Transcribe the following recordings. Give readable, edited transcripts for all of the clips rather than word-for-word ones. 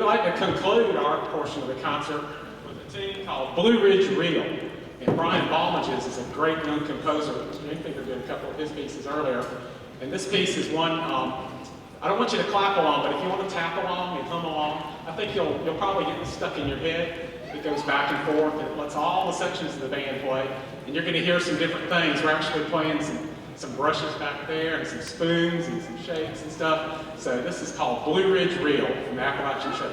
like to conclude our portion of the concert with a tune called Blue Ridge Reel. And Brian Balmages is a great young composer. Jane Finger did a couple of his pieces earlier. And this piece is one, I don't want you to clap along, but if you want to tap along and hum along, I think you'll probably get stuck in your head. It goes back and forth, and it lets all the sections of the band play. And you're going to hear some different things. We're actually playing some brushes back there, and some spoons, and some shakes and stuff. So this is called Blue Ridge Reel from the Appalachian Show.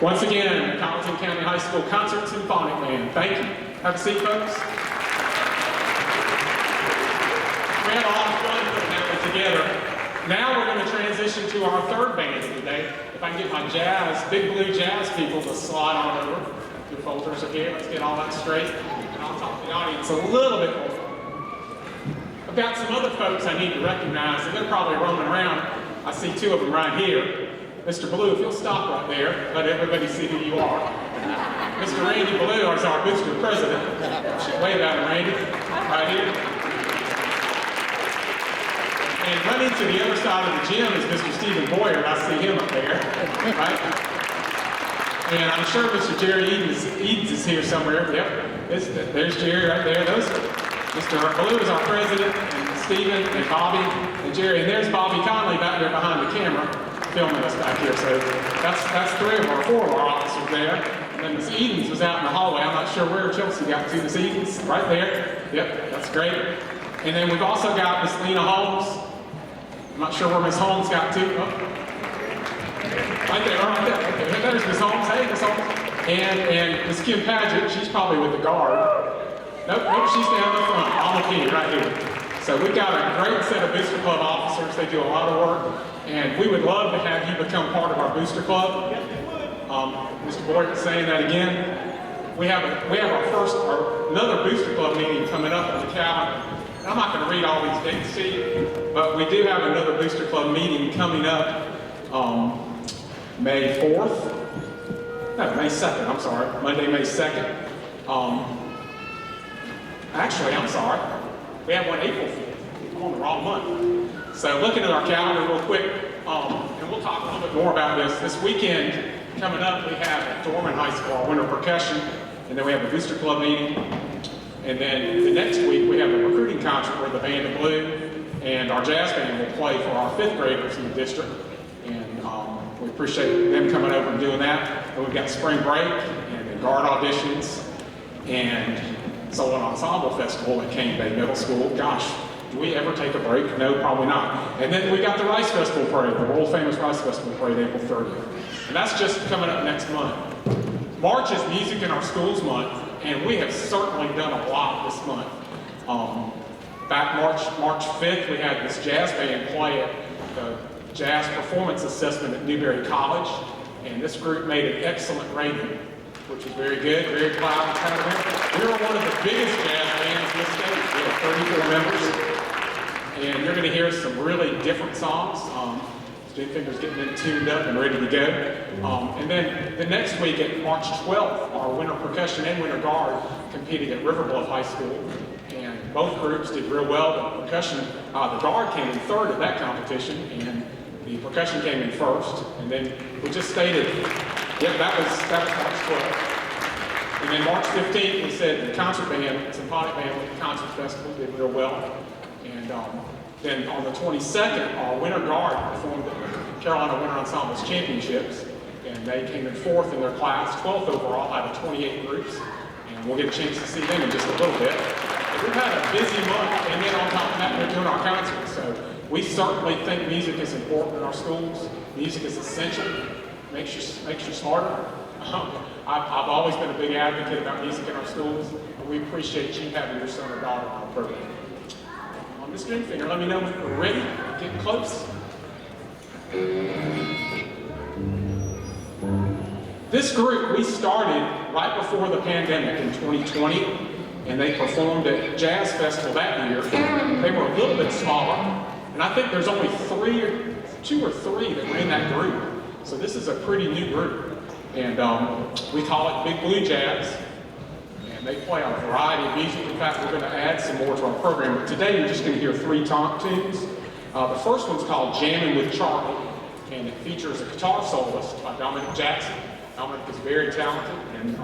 Once again, Colleton County High School Concert Symphonic Band. Thank you. Have a seat, folks. We had a lot of fun putting that one together. Now we're going to transition to our third band of the day. If I can get my jazz, big blue jazz people to slide on over. Your folders are here. Let's get all that straight. And I'll talk to the audience a little bit more. I've got some other folks I need to recognize, and they're probably roaming around. I see two of them right here. Mr. Blue, if you'll stop right there, let everybody see who you are. Mr. Randy Blue is our Mr. President. Wave at him, Randy, right here. And running to the other side of the gym is Mr. Stephen Boyer. I see him up there, right? And I'm sure Mr. Jerry Edens is here somewhere. Yep, there's Jerry right there. Mr. Blue is our president, and Stephen and Bobby and Jerry. And there's Bobby Conley back there behind the camera, filming us back here. So that's four of our officers there. And then Miss Edens was out in the hallway. I'm not sure where Chelsea got to. Miss Edens, right there. Yep, that's great. And then we've also got Miss Lena Holmes. I'm not sure where Miss Holmes got to. Oh. Right there, right there. Okay, there's Miss Holmes. Hey, Miss Holmes. And Miss Kim Paget, she's probably with the guard. Nope, she's down in the front, on the key, right here. So we've got a great set of Booster Club officers. They do a lot of work, and we would love to have you become part of our Booster Club. Mr. Boyd was saying that again. We have another Booster Club meeting coming up on the calendar. And I'm not going to read all these dates to you, but we do have another Booster Club meeting coming up May 4th. No, May 2nd, I'm sorry. Monday, May 2nd. Actually, I'm sorry. We have one April 4th. I'm on the wrong month. So looking at our calendar real quick, and we'll talk a little bit more about this. This weekend coming up, we have at Dorman High School our winter percussion, and then we have a Booster Club meeting. And then the next week, we have a recruiting concert with the Band of Blue, and our jazz band will play for our 5th graders in the district. And we appreciate them coming over and doing that. And we've got spring break, and the guard auditions, and Solo Ensemble Festival at Cane Bay Middle School. Gosh, do we ever take a break? No, probably not. And then we got the Rice Festival Parade, the world famous Rice Festival Parade, April 30th. And that's just coming up next month. March is Music in Our Schools month, and we have certainly done a lot this month. Back March 5th, we had this jazz band play at the Jazz Performance Assessment at Newberry College, and this group made an excellent rating, which was very good, very proud of them. We were one of the biggest jazz bands in the state. We have 34 members, and you're going to hear some really different songs. Student Finger's getting them tuned up and ready to go. And then the next week at March 12th, our winter percussion and winter guard competed at River Bluff High School. And both groups did real well. The percussion, the guard came in 3rd at that competition, and the percussion came in 1st. And then we just stated, yeah, that was March 12th. And then March 15th, we said the concert band, symphonic band with the concert festival did real well. And then on the 22nd, our winter guard performed at the Carolina Winter Ensembles Championships, and they came in 4th in their class, 12th overall out of 28 groups, and we'll get a chance to see them in just a little bit. But we've had a busy month, and then on top of that, we're doing our concerts. So we certainly think music is important in our schools. Music is essential, makes you smarter. I've always been a big advocate about music in our schools, and we appreciate you having your son or daughter in our program. Miss Stringfinger, let me know when we're ready. Getting close. This group, we started right before the pandemic in 2020, and they performed at Jazz Festival that year. They were a little bit smaller, and I think there's only 2 or 3 that were in that group. So this is a pretty new group, and we call it Big Blue Jazz. They play a variety of music. In fact, we're going to add some more to our program. But today, you're just going to hear 3 tunes. The first one's called Jammin' with Charlie, and it features a guitar soloist by Dominic Jackson. Dominic is very talented and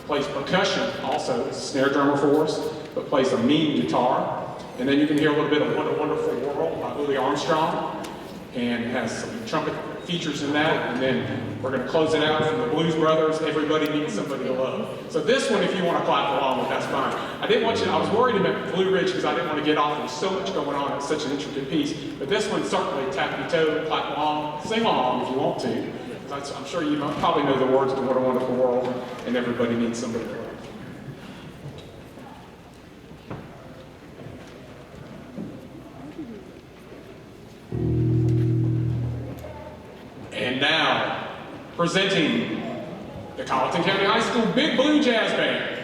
plays percussion also. He's a snare drummer for us, but plays a mean guitar. And then you can hear a little bit of What a Wonderful World by Louis Armstrong, and it has some trumpet features in that. And then we're going to close it out from the Blues Brothers, Everybody Needs Somebody to Love. So this one, if you want to clap along with, that's fine. I was worried about Blue Ridge because I didn't want to get off. There's so much going on. It's such an intricate piece. But this one, certainly tap your toe, clap along, sing along if you want to. I'm sure you probably know the words to What a Wonderful World and Everybody Needs Somebody to Love. And now, presenting the Colleton County High School Big Blue Jazz Band.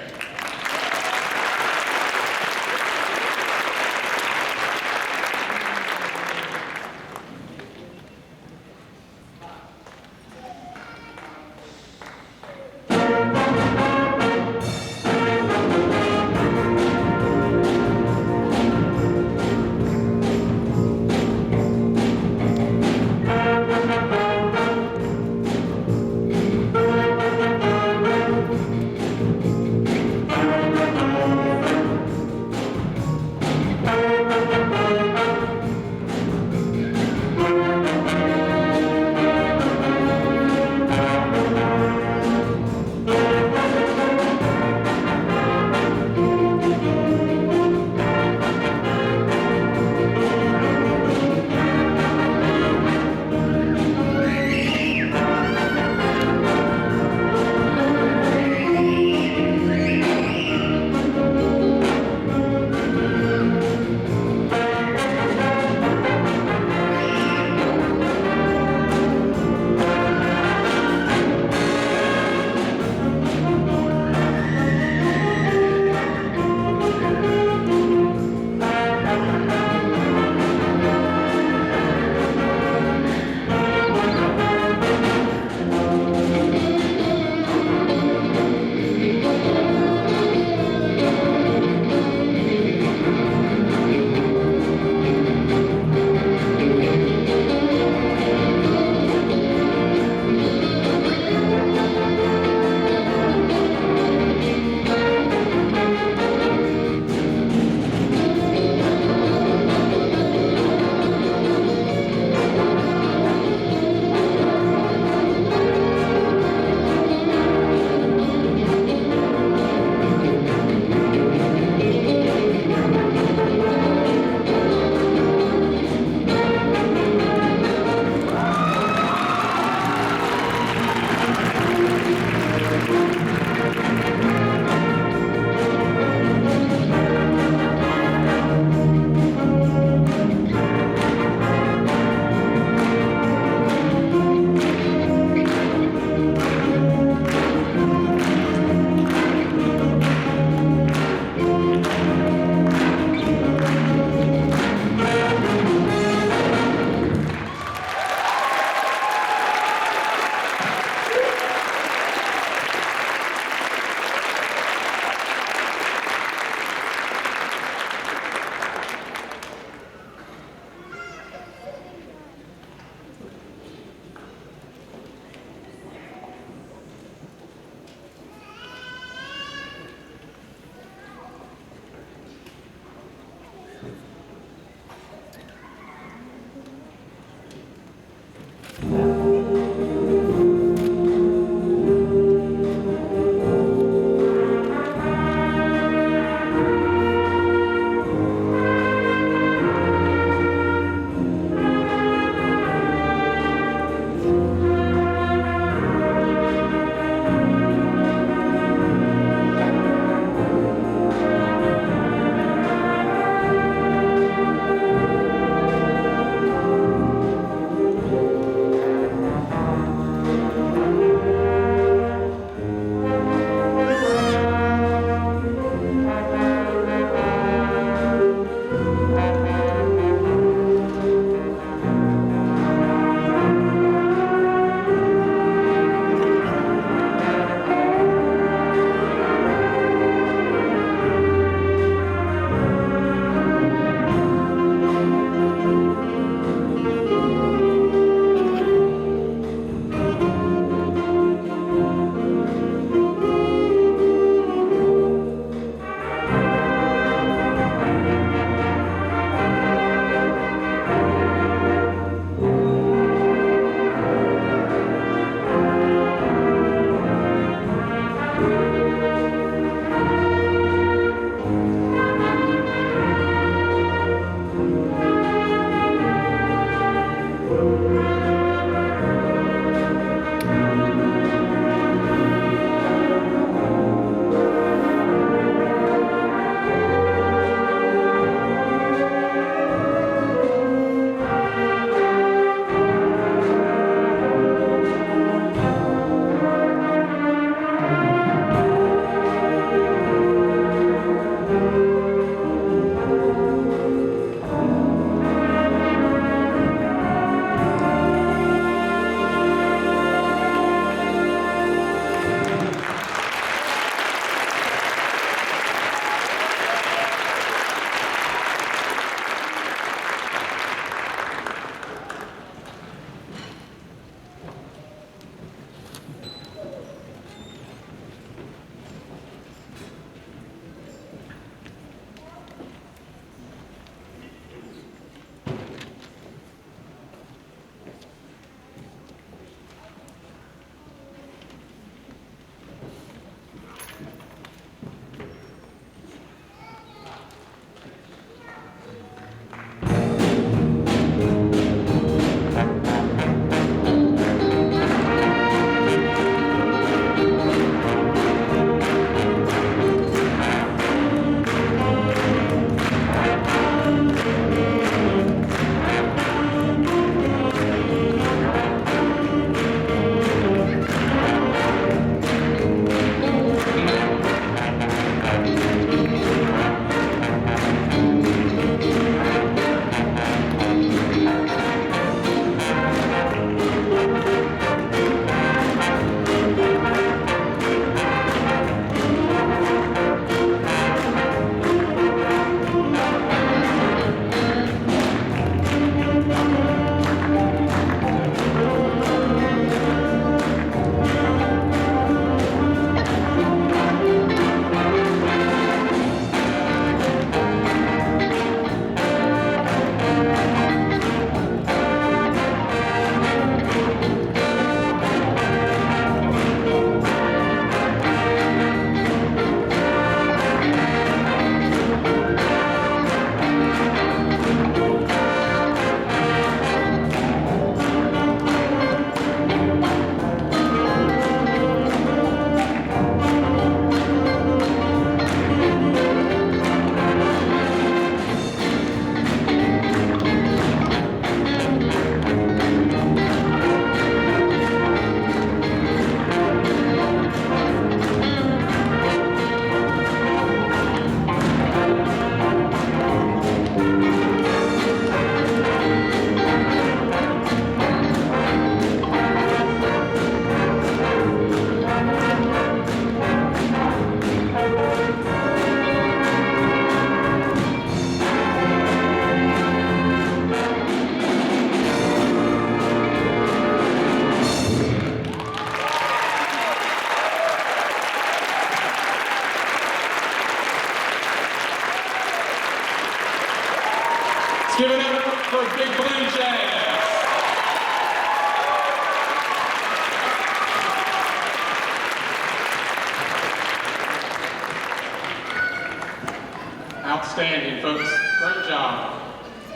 Outstanding, folks. Great job.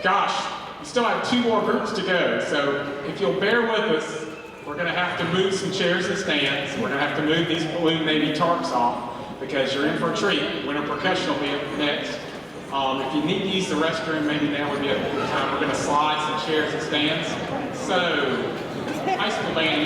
Gosh, we still have 2 more groups to go, so if you'll bear with us, we're going to have to move some chairs and stands. We're going to have to move these blue navy tarps off because you're in for a treat. Winter Percussion will be up next. If you need to use the restroom, maybe now would be a good time. We're going to slide some chairs and stands. So, high school band.